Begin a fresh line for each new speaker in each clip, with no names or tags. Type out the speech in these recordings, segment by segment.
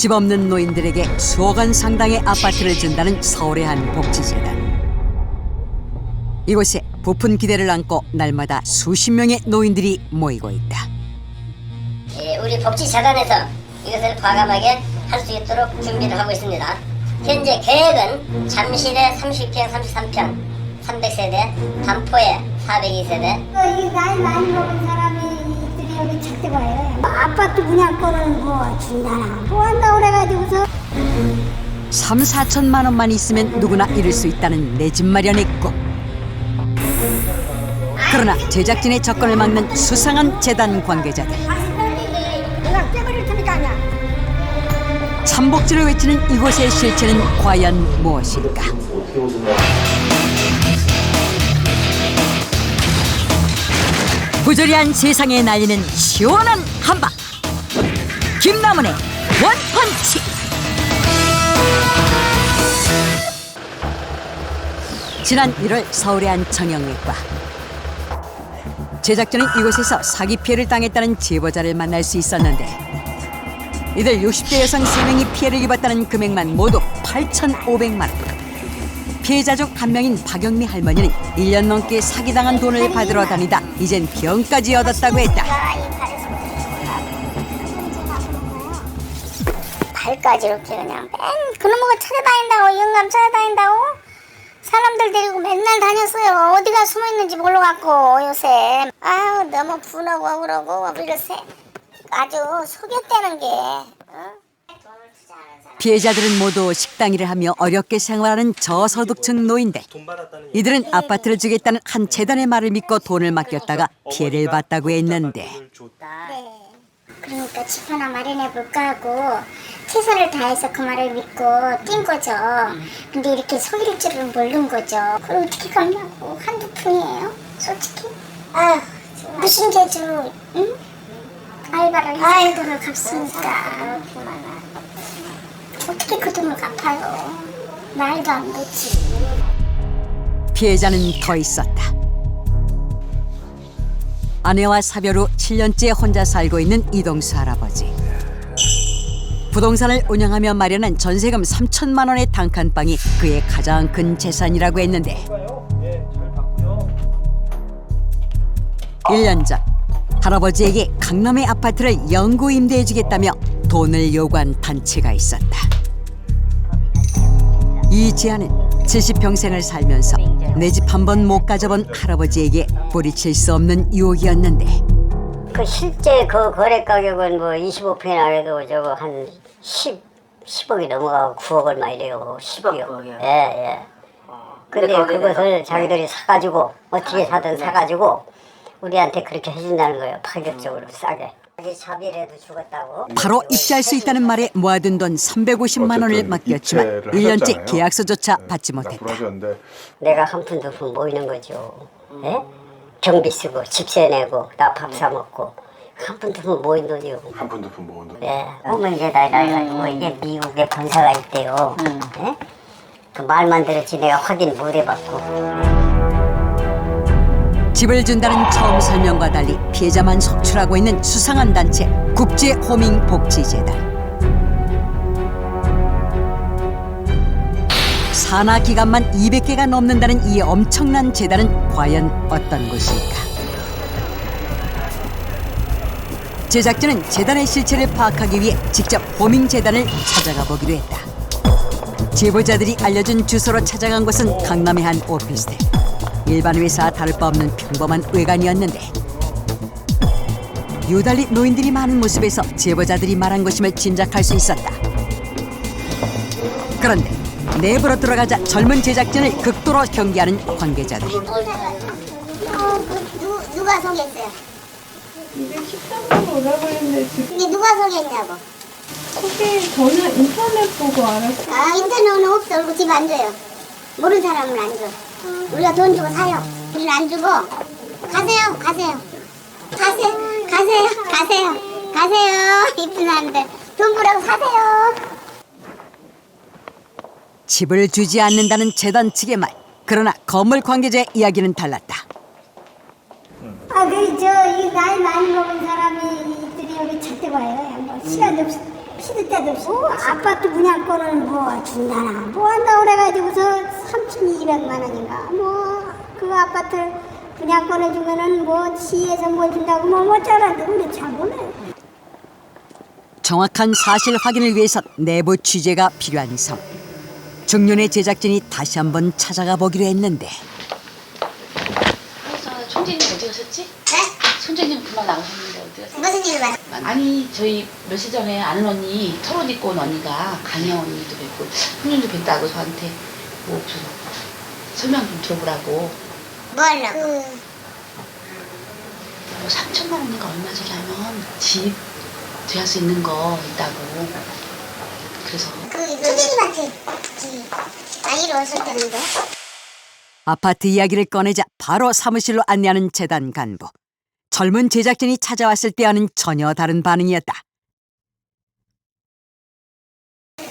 집 없는 노인들에게 수억 원 상당의 아파트를 준다는 서울의 한 복지재단. 이곳에 부푼 기대를 안고 날마다 수십 명의 노인들이 모이고 있다.
우리 복지재단에서 이것을 과감하게 할 수 있도록 준비를 하고 있습니다. 현재 계획은 잠실에 30평, 33평, 300세대, 반포에 402세대.
이 나이 많이 먹은 사람이 여기 찾대 봐요. 아파트 분양권을 뭐 준다나 뭐 한다고 그래가지고서
3, 4천만 원만 있으면 누구나 이룰 수 있다는 내 집 마련의 꿈. 그러나 제작진의 접근을 막는 수상한 재단 관계자들.
내가 깨버릴 테니까 아니야.
참복지를 외치는 이곳의 실체는 과연 무엇일까? 부조리한 세상에 날리는 시원한 한방. 김남은의 원펀치. 지난 1월 서울의 한 정형외과. 제작진은 이곳에서 사기 피해를 당했다는 제보자를 만날 수 있었는데 이들 60대 여성 3명이 피해를 입었다는 금액만 모두 8,500만 원. 피해자 중 한 명인 박영미 할머니는 1년 넘게 사기당한 돈을 받으러 다니다 이젠 병까지 얻었다고 했다.
발까지 이렇게 그냥 그놈의 찾아다닌다고 영감 찾아다닌다고 사람들 데리고 맨날 다녔어요. 어디가 숨어있는지 몰라갖고 요새 아유 너무 분하고 그러고 요새 아주 속였다는 게
피해자들은 모두 식당 일을 하며 어렵게 생활하는 저소득층 노인들. 이들은 아파트를 주겠다는 한 재단의 말을 믿고 돈을 맡겼다가 피해를 봤다고 했는데
그러니까 집 하나 마련해볼까 하고 최선을 다해서 그 말을 믿고 뛴 거죠. 근데 이렇게 속일 줄은 모르는 거죠. 그걸 어떻게 갚냐고 한두 푼이에요 솔직히. 아휴 무슨 재주로 응? 알바를 해서 돈을 갚습니까. 어떻게 그 돈을 갚아요. 말도 안 되지.
피해자는 더 있었다. 아내와 사별 후 7년째 혼자 살고 있는 이동수 할아버지. 부동산을 운영하며 마련한 전세금 3천만 원의 단칸방이 그의 가장 큰 재산이라고 했는데 1년 전 할아버지에게 강남의 아파트를 영구 임대해주겠다며 돈을 요구한 단체가 있었다. 이 제안은 70평생을 살면서 내 집 한 번 못 가져본 할아버지에게 뿌리칠 수 없는 유혹이었는데
그 실제 그 거래 가격은 뭐 25평이나 해도 저거 한 10억이 넘어가고 9억 얼마 이래요. 10억이요. 예. 근데 그것을 자기들이 사가지고 어떻게 사든 사가지고 우리한테 그렇게 해준다는 거예요. 파격적으로 싸게. 자기 자비라도 죽었다고.
바로 입주할 수 있다는 말에 모아둔 돈 350만 원을 맡겼지만 1년째 계약서조차 받지 못했다.
내가 한 푼 두 푼 모이는 거죠. 예? 경비 쓰고 집세 내고 나 밥 사 먹고 한 푼 두 푼 모인 돈이요.
한 푼 두 푼 모은 돈.
예. 어머니에다 해가지고 이게 미국에 본사가 있대요. 예? 그 말만 들었지 내가 확인 못 해봤고.
집을 준다는 처음 설명과 달리 피해자만 속출하고 있는 수상한 단체 국제호밍복지재단. 산하 기간만 200개가 넘는다는 이 엄청난 재단은 과연 어떤 곳일까? 제작진은 재단의 실체를 파악하기 위해 직접 호밍재단을 찾아가 보기로 했다. 제보자들이 알려준 주소로 찾아간 곳은 강남의 한 오피스텔. 일반 회사와 다를 바 없는 평범한 외관이었는데 유달리 노인들이 많은 모습에서 제보자들이 말한 것임을 짐작할 수 있었다. 그런데 내부로 들어가자 젊은 제작진을 극도로 경계하는 관계자들.
누가 소개했어요?
213번 오라고 했는데 지금
이게 누가 소개했냐고.
저는 인터넷 보고 알았어요.
아 인터넷은 없어. 그리고 집 안 줘요. 모르는 사람은 안 줘. 우리가 돈 주고 사요. 우리는 안 주고 가세요. 이쁜 사람들 돈 부라고 사세요.
집을 주지 않는다는 재단 측의 말. 그러나 건물 관계자의 이야기는 달랐다.
이 나이 많이 먹은 사람이 여기 찾대 봐요. 뭐 시간도 시도 때도 없이 아파트 분양권을 뭐 준다나 뭐 한다고 그래가지고서 3,200만 원인가 뭐 그 아파트 분양권을 주면은 뭐 시에서 뭐 준다고 뭐 어쩌라는데 우리 잘 몰라요.
정확한 사실 확인을 위해서 내부 취재가 필요한 성. 중년의 제작진이 다시 한번 찾아가 보기로 했는데
그래서 총재님 어디 가셨지?
네?
총재님 그만 나가셨는데 어디 가셨지?
무슨 일을 봐?
아니 저희 며칠 전에 아는 언니 털옷 입고 온 언니가 강혜영 언니도 뵙고 형님도 뵙다고 저한테 뭐 좀 설명 좀 들어보라고.
뭐 하려고?
뭐 3천만 원인가 얼마짜리 하면 집 대할 수 있는 거 있다고. 그래서
총재님한테 많이 이루었을 때는데
아파트 이야기를 꺼내자 바로 사무실로 안내하는 재단 간부. 젊은 제작진이 찾아왔을 때와는 전혀 다른 반응이었다.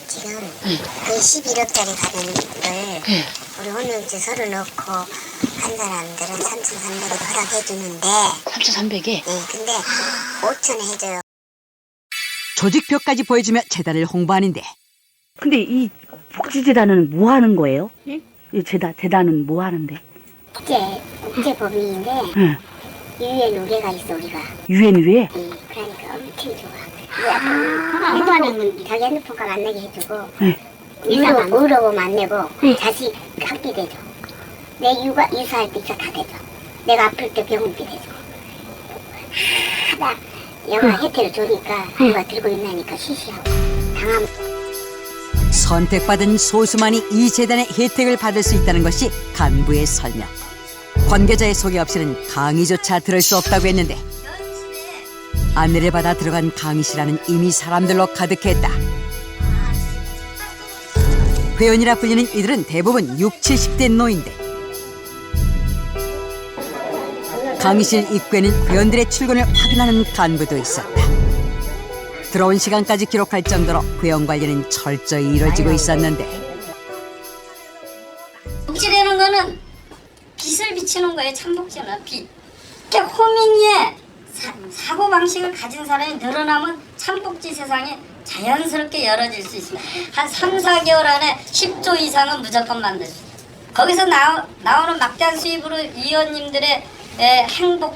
지금 그 11억짜리 가격을
네.
우리 혼용지 서로 넣고 한 사람들은 3,300원 허락해주는데
3,300에
네, 근데 5,000원 해줘요.
조직표까지 보여주며 재단을 홍보하는데
근데 이 복지재단은 뭐 하는 거예요? 이 재단은 뭐 하는데?
국제법인인데
응.
유엔 우레가 있어 우리가.
유엔 위에?
그러니까 엄청 좋아. 일반은 자기 핸드폰값 안 내게 해주고 의료보험 안 내고 자식 학비 대줘. 내 이사할 때 다 대줘. 내가 아플 때 병원비 대줘. 하다 영화 혜택을 주니까 누가 들고 있나니까 시시하고 당하면
선택받은 소수만이 이 재단의 혜택을 받을 수 있다는 것이 간부의 설명. 관계자의 소개 없이는 강의조차 들을 수 없다고 했는데 안내를 받아 들어간 강의실안은 이미 사람들로 가득했다. 회원이라 불리는 이들은 대부분 60, 70대 노인들. 강의실 입구에는 회원들의 출근을 확인하는 간부도 있었다. 들어온 시간까지 기록할 정도로 회원 관리는 철저히 이루어지고 있었는데
복지라는 거는 빛을 비치는 거예요. 참복지는 빛. 그러니까 호민의 사고방식을 가진 사람이 늘어나면 참복지 세상이 자연스럽게 열어질 수 있습니다. 한 3, 4개월 안에 10조 이상은 무조건 만들 수 있어요. 거기서 나오는 막대한 수입으로 위원님들의 행복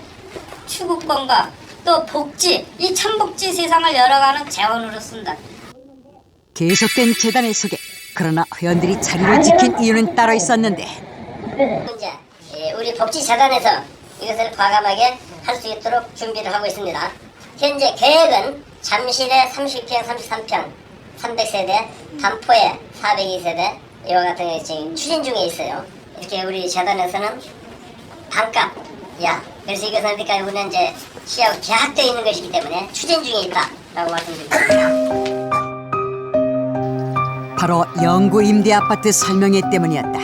추구권과 또 복지, 이 참복지 세상을 열어가는 재원으로 쓴다.
계속된 재단의 소개. 그러나 회원들이 자리를 지킨 이유는 따로 있었는데
이제 우리 복지재단에서 이것을 과감하게 할 수 있도록 준비를 하고 있습니다. 현재 계획은 잠실에 30평, 33평, 300세대, 반포에 402세대 이와 같은 게 지금 추진 중에 있어요. 이렇게 우리 재단에서는 반값, 그래서 이것은 그러니까 우리는 이제 시하고 계약되어 있는 것이기 때문에 추진 중에 있다라고 말씀드립니다.
바로 영구 임대 아파트 설명회 때문이었다.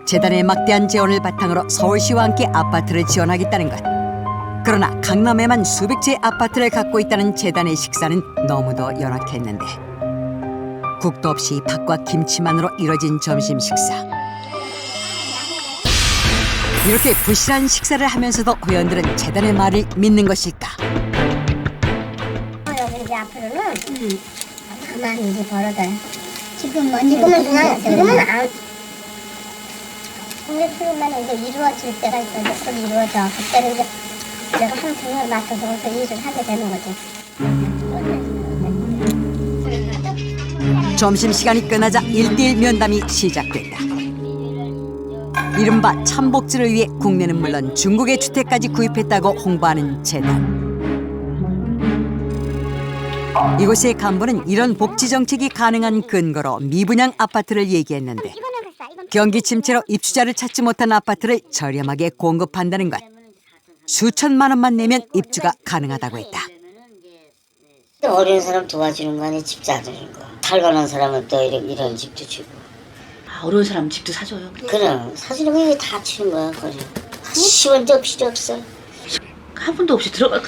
재단의 막대한 재원을 바탕으로 서울시와 함께 아파트를 지원하겠다는 것. 그러나 강남에만 수백 채의 아파트를 갖고 있다는 재단의 식사는 너무도 열악했는데 국도 없이 밥과 김치만으로 이뤄진 점심 식사. 이렇게 부실한 식사를 하면서도 회원들은 재단의 말을 믿는 것일까?
여기 이제 앞으로는 가만히 이제 벌어둬요. 지금은 안. 국내 풀면 이제 이루어질 때가 있어. 이제 곧 이루어져. 그때는 이제 내가 한 분을 맡아서 일을 하게 되는 거지.
점심시간이 끝나자 1대1 면담이 시작됐다. 이른바 참복지를 위해 국내는 물론 중국의 주택까지 구입했다고 홍보하는 재단. 이곳의 간부는 이런 복지 정책이 가능한 근거로 미분양 아파트를 얘기했는데 경기 침체로 입주자를 찾지 못한 아파트를 저렴하게 공급한다는 것. 수천만 원만 내면 입주가 가능하다고 했다.
어려운 사람 도와주는 거 아니야, 집 사주는 거. 살가난 사람은 또 이런 집도 주고.
어려운 사람 집도 사줘요.
그럼 사주는 거 이게 다 주는 거야, 그래. 10원도 필요 없어.
한 푼도 없이 들어가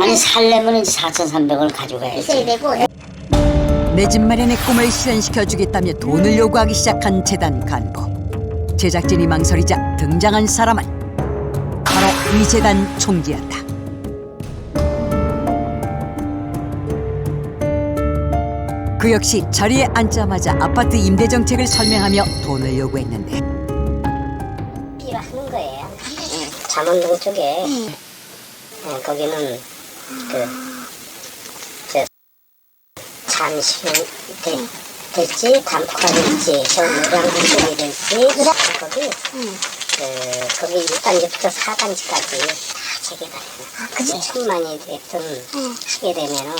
아니 살려면 이제 4,300원을 가져가야지.
내 집 마련의 꿈을 실현시켜주겠다며 돈을 요구하기 시작한 재단 간부. 제작진이 망설이자 등장한 사람은 바로 이 재단 총재였다. 그 역시 자리에 앉자마자 아파트 임대 정책을 설명하며 돈을 요구했는데
필요하는 거예요. 잠원동 쪽에 거기는 잠실 될지 담포가 될지 저 노량진 쪽이 될지 거기 거기 1단지부터 4단지까지 다 재개발 해놔. 그치? 2천만이 됐든 하게 되면은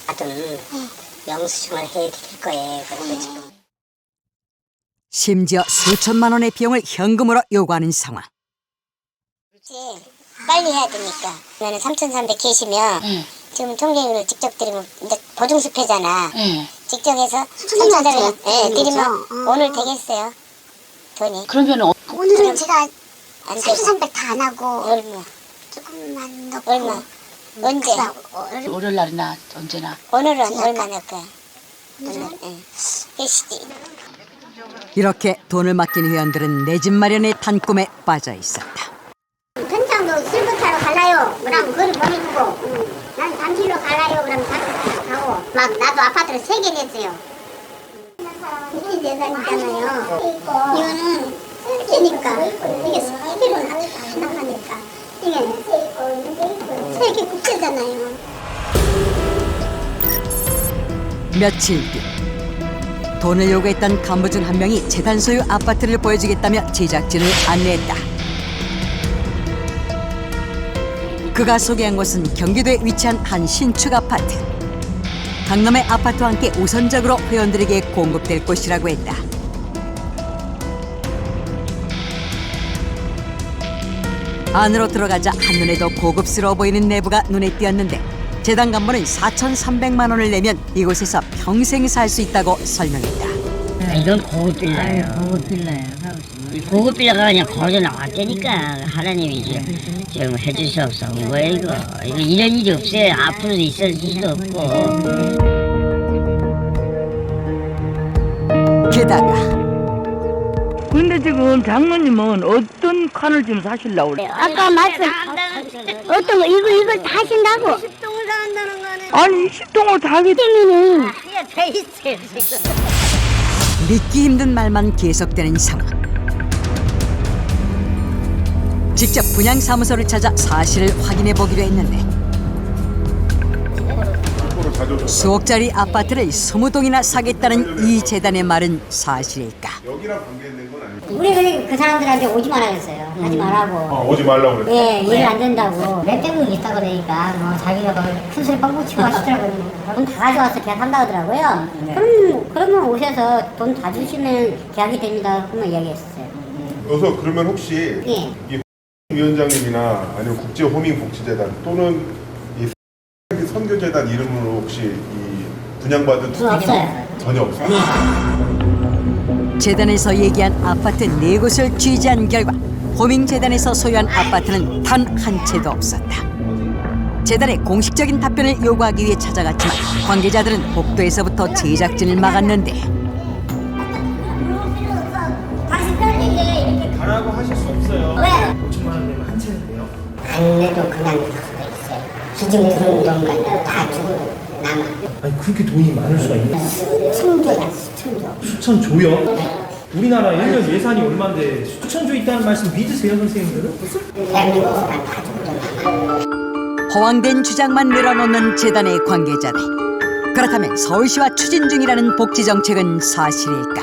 하든 영수증을 해드릴 거예요. 그래서 지금
심지어 수천만 원의 비용을 현금으로 요구하는 상황.
그렇지. 빨리 해야 되니까. 그러면 3,300 계시면 지금 통계를 직접 드리면 이제 보증수표잖아. 직접 해서 3,300 드리면 오늘 되겠어요. 돈이.
그러면
오늘은 제가 3,300 다 안 하고 얼마? 조금만 넣고 얼마? 언제?
월요일 날이나 언제나.
오늘은 얼마 넣을 거야? 오늘 계시지.
이렇게 돈을 맡긴 회원들은 내 집 마련의 단꿈에 빠져 있었다.
편장도 실부타로 갈라요. 그럼 그걸 보내주고 난 잠실로 갈라요. 그럼 잠실 가고 막 나도 아파트를 3개 냈어요. 24살이잖아요. 이거는 3개니까 이게 3개로 나가니까 이게 3개 국제잖아요.
며칠 뒤 돈을 요구했던 간부 중 한 명이 재단 소유 아파트를 보여주겠다며 제작진을 안내했다. 그가 소개한 곳은 경기도에 위치한 한 신축 아파트. 강남의 아파트와 함께 우선적으로 회원들에게 공급될 곳이라고 했다. 안으로 들어가자 한눈에도 고급스러워 보이는 내부가 눈에 띄었는데 재단 간부는 4,300만 원을 내면 이곳에서 평생 살 수 있다고 설명했다.
이건 고급 빌라예요. 고급 빌라예요. 고급 빌라가 그냥 걸어져 나왔다니까. 하나님이 지금 해줄 수 없어. 뭐야 이거 이런 일이 없어요. 앞으로도 있을 수도 없고.
게다가
근데 지금 장모님은 어떤 칸을 지금 사시려고 그래요?
아까 말씀 어떤 거 이걸 다 하신다고?
아니 20동을 다 하기
때문에
믿기 힘든 말만 계속되는 상황. 직접 분양사무소를 찾아 사실을 확인해 보기로 했는데 수억짜리 아파트를 20동이나 사겠다는 이 재단의 말은 사실일까?
우리는 그 사람들한테 오지 말라 그랬어요. 하지 말라고.
오지 말라고 그랬어요?
예, 일 안 된다고. 랩백이 있다 그러니까 뭐 자기가 큰 소리 뻥뻥 치고 하시더라고요. 돈 다 가져와서 계약한다 하더라고요. 그러면 오셔서 돈 다 주시면 계약이 됩니다. 그러면 이야기했었어요.
여기서 그러면 혹시
예.
이 위원장님이나 아니면 국제호민복지재단 또는 이 선교재단 이름으로 혹시 이 분양받은
돈 없어요.
전혀 없어요?
재단에서 얘기한 아파트 4곳을 취재한 결과 호밍재단에서 소유한 아파트는 단 한 채도 없었다. 재단의 공식적인 답변을 요구하기 위해 찾아갔지만 관계자들은 복도에서부터 제작진을 막았는데
가라고 하실 수 없어요.
왜?
5천만 원 내면 한 채는 돼요?
안 내도 그냥 줄 수가 있어요. 기증 들어온 돈까지 다 주고 남아.
아니 그렇게 돈이 많을 수가 있나?
수천조야, 수천조.
수천 조요? 우리나라 1년 예산이 얼마인데 수천 조 있다는 말씀 믿으세요 선생님들은?
대한민국에서 다 주고 좀
허황된 주장만 늘어놓는 재단의 관계자들. 그렇다면 서울시와 추진 중이라는 복지정책은 사실일까?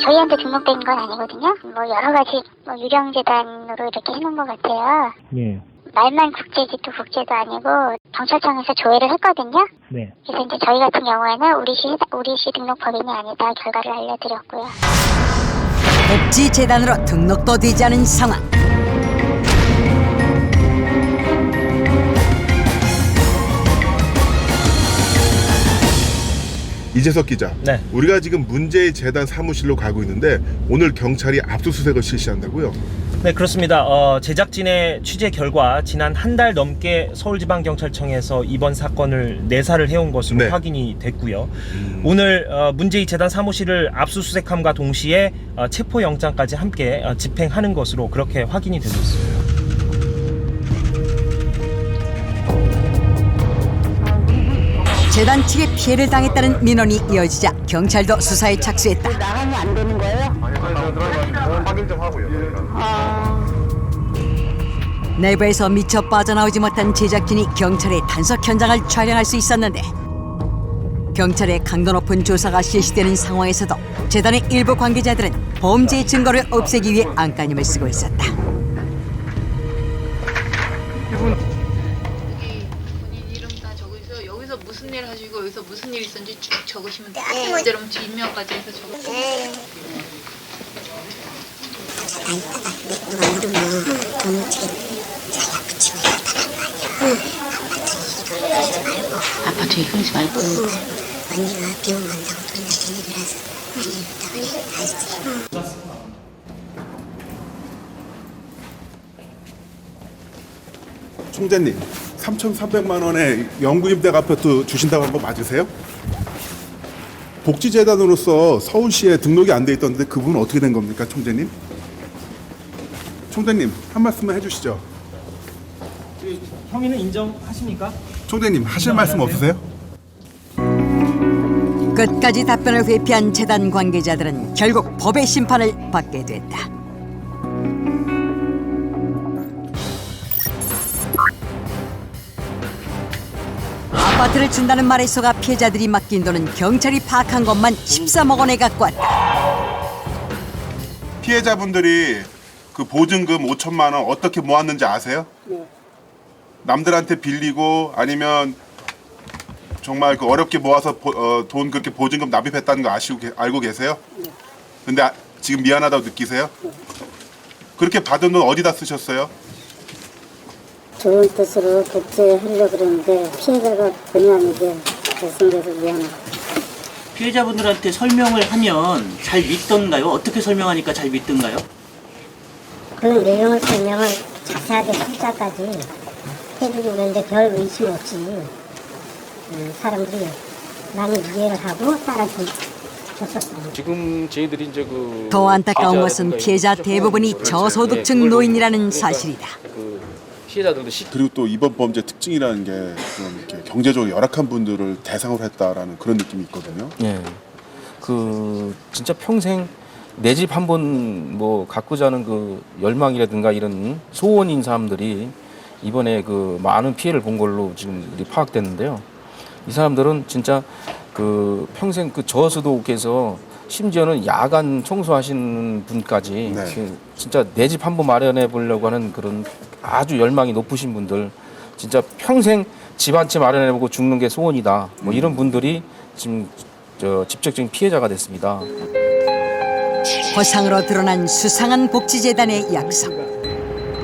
저희한테 등록된 건 아니거든요. 뭐 여러 가지 유령재단으로 이렇게 해놓은 것 같아요.
예.
말만 국제지도 국제도 아니고 경찰청에서 조회를 했거든요.
네.
그래서 이제 저희 같은 경우에는 우리시 등록 법인이 아니다 결과를 알려드렸고요.
복지재단으로 등록도 되지 않은 상황.
이재석 기자,
네.
우리가 지금 문제의 재단 사무실로 가고 있는데 오늘 경찰이 압수수색을 실시한다고요?
네 그렇습니다. 제작진의 취재 결과 지난 한 달 넘게 서울지방경찰청에서 이번 사건을 내사를 해온 것으로
네.
확인이 됐고요. 오늘 문제의 재단 사무실을 압수수색함과 동시에 체포영장까지 함께 집행하는 것으로 그렇게 확인이 되고 있습니다.
재단 측에 피해를 당했다는 민원이 이어지자 경찰도 수사에 착수했다.
나가면 안 되는 거예요?
확인 좀 하고요.
내부에서 미처 빠져나오지 못한 제작진이 경찰의 단속 현장을 촬영할 수 있었는데 경찰의 강도 높은 조사가 실시되는 상황에서도 재단의 일부 관계자들은 범죄 증거를 없애기 위해 안간힘을 쓰고 있었다.
본인 이름 다 적으셔서 여기서 무슨 일 하시고 여기서 무슨 일 있었는지 쭉 적으시면 돼요. 그럼 뒷면까지 해서 적으세요.
아파트에 그러지 말고.
언니가 병원 간다고 돈 내준 일이라서 다 했어요.
총재님, 3,300만 원의 영구임대 아파트 주신다고 한 거 맞으세요? 복지재단으로서 서울시에 등록이 안 돼 있던데 그분은 어떻게 된 겁니까, 총재님? 총재님, 한 말씀만 해주시죠.
형이는 인정하십니까?
총재님, 하실 말씀 없으세요?
끝까지 답변을 회피한 재단 관계자들은 결국 법의 심판을 받게 됐다. 아파트를 준다는 말에 속아 피해자들이 맡긴 돈은 경찰이 파악한 것만 13억 원에 갖고 왔다.
피해자분들이 그 보증금 5천만 원 어떻게 모았는지 아세요? 네. 남들한테 빌리고 아니면 정말 그 어렵게 모아서 돈 그렇게 보증금 납입했다는 거 알고 계세요? 네. 근데 지금 미안하다고 느끼세요? 네. 그렇게 받은 돈 어디다 쓰셨어요?
좋은 뜻으로 결제하려고 그러는데 피해자가 본의 아니게 결승돼서 미안하다.
피해자분들한테 설명을 하면 잘 믿던가요? 어떻게 설명하니까 잘 믿던가요?
그 내용을 설명을 자세하게 숫자까지 해주고 있는데 별 의심 없이 사람들이 많이 이해를 하고 따라줬었어요.
지금 저희들이 이제
더 안타까운 것은 피해자 대부분이 저소득층 노인이라는 사실이다.
피해자들도
그리고 또 이번 범죄 특징이라는 게 좀 이렇게 경제적으로 열악한 분들을 대상으로 했다라는 그런 느낌이 있거든요.
예, 그 진짜 평생 내 집 한 번 뭐 가꾸자는 그 열망이라든가 이런 소원인 사람들이 이번에 그 많은 피해를 본 걸로 지금 파악됐는데요. 이 사람들은 진짜 그 평생 그 저소득에서 심지어는 야간 청소하시는 분까지 진짜 내 집 한 번 마련해 보려고 하는 그런 아주 열망이 높으신 분들, 진짜 평생 집 한 채 마련해 보고 죽는 게 소원이다. 뭐 이런 분들이 지금 직접적인 피해자가 됐습니다.
허상으로 드러난 수상한 복지재단의 약속.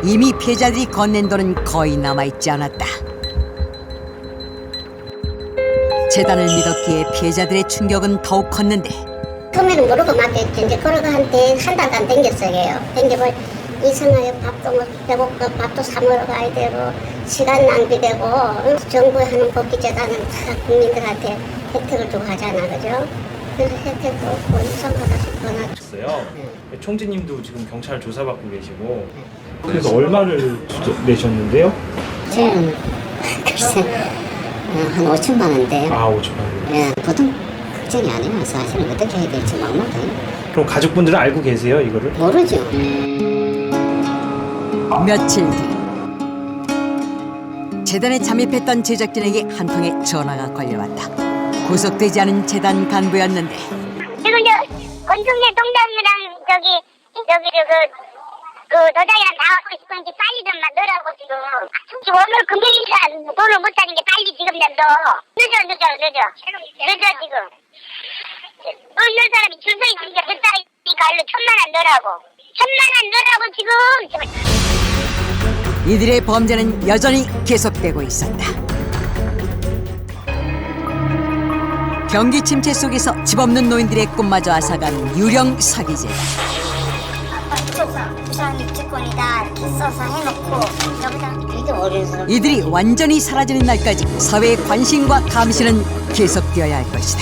이미 피해자들이 건넨 돈은 거의 남아있지 않았다. 재단을 믿었기에 피해자들의 충격은 더욱 컸는데
처음에는 모르고 맡겼지. 이제 걸어가한테 한 달도 안 댕겼어요. 댕겨볼 이상하게 밥도 못 배고파 밥도 사 먹으러 가야 되고 시간 낭비되고 정부에 하는 복지재단은 다 국민들한테 혜택을 주고 하잖아, 그죠? 그래서 혜택도 없고 이상하다 싶어요.
총재님도 지금 경찰 조사받고 계시고 그래서 얼마를 내셨는데요?
저는 글쎄 한 5천만 원대요.
아, 5천만 원.
예, 보통 걱정이 아니에요. 사실은 어떻게 해야 될지 막막해요.
그럼 가족분들은 알고 계세요, 이거를?
모르죠.
며칠 뒤 재단에 잠입했던 제작진에게 한 통의 전화가 걸려왔다. 구속되지 않은 재단 간부였는데
지금 권중재 동장이랑 그 도장이랑 나가고 싶은지 빨리 좀 넣으라고 지금 오늘 금요일이라 돈을 못 사는 게 빨리 지금 좀 넣어. 늦어 지금. 넣을 사람이 줄 서 있으니까 몇 사람이니까 얼른 1,000만 원 넣으라고. 1,000만 원 넣으라고 지금.
이들의 범죄는 여전히 계속되고 있었다. 경기 침체 속에서 집 없는 노인들의 꿈마저 앗아간 유령 사기죄.
부산 입주권이다 이렇게 써서 해놓고 여기다
이들이 완전히 사라지는 날까지 사회의 관심과 감시는 계속되어야 할 것이다.